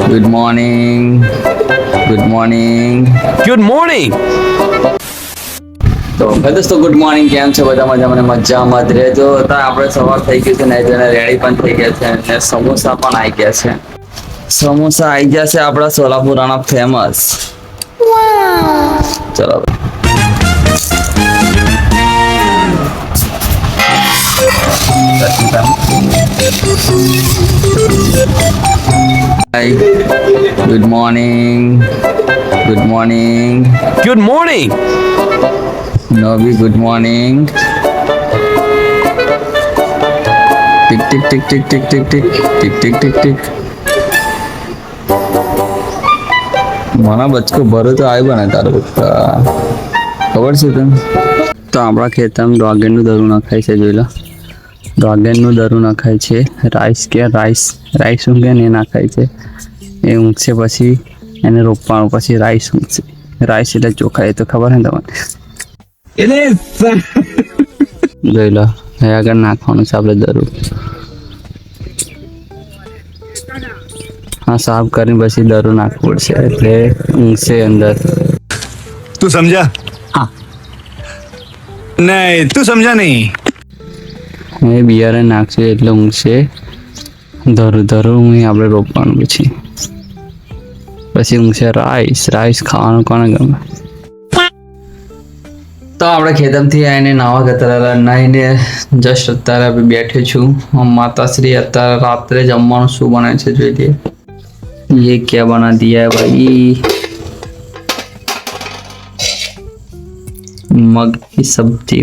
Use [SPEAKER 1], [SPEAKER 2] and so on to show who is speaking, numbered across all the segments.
[SPEAKER 1] Good morning. Good morning.
[SPEAKER 2] Good morning.
[SPEAKER 1] તો દોસ્તો good morning. કેમ છે બધા? મજામાં જ રહેજો. તો આપણે સવાર થઈ ગયું છે ને રેડી પણ થઈ ગયા છે અને સમોસા પણ આવી ગયા છે. સમોસા આવી ગયા છે આપણા સોલાપુરાના ફેમસ. ચલો hi. Good morning. Good morning.
[SPEAKER 2] Good morning.
[SPEAKER 1] નવી good morning. Tick tick tick tick tick tick tick tick tick tick tick. મને બચકો ભરો તો આવી બને તારો બચકા. ખબર છે તને? તો આપણા ખેતરમાં ડ્રાગનનું દરું નખાય છે. જોઈ લો, ડ્રાગનનું દરું નખાય છે. રાઈસ રાઈસ ઊંઘે ને એ નખાય છે. એ ઊંઘશે પછી એને રોપવાનું, પછી રાઈસ ઊંઘશે. રાઈસ એટલે ચોખા, એ તો ખબર ને તમને. જોઈ લો, હવે આગળ નાખવાનું છે આપણે દરું. હા, સાફ કરીને પછી દરું નાખવું પડશે એટલે ઊંઘશે અંદર.
[SPEAKER 2] तू समझा?
[SPEAKER 1] हाँ.
[SPEAKER 2] नहीं, तू समझा नहीं.
[SPEAKER 1] એ બિયારણ નાખશે એટલે ઊંઘશે. ધરું ઊંઘી આપણે રોપવાનું પછી ઊંઘશે રાઈસ ખાવાનું કોને ગમે? તો આપણે ખેતરથી આવીને નાવા ગતરેલા નાહીને જસ્ટ અત્યારે બેઠી છું. માતાશ્રી અત્યારે રાત્રે જમવાનું શું બને છે જોઈ લઈએ. ये क्या बना दिया है भाई? मग की सब्जी.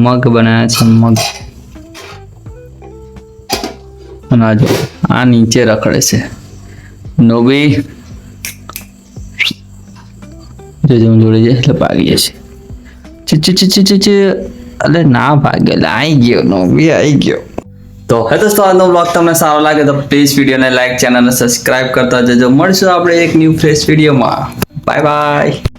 [SPEAKER 1] मग बनाया છે મગ. અનાજ આ નીચે રખડે છે. નોબી જોજે હું જોડે જાય એટલે ભાગીએ છે. અલે ના ભાગે, આવી ગયો નોબી, આવી ગયો. તો હે દોસ્તો, આજનો બ્લોગ તમને સારો લાગે તો પ્લીઝ વિડીયોને લાઈક, ચેનલને સબસ્ક્રાઇબ કરતા જજો. મળશું આપણે એક ન્યૂ ફ્રેશ વિડીયોમાં. Bye bye.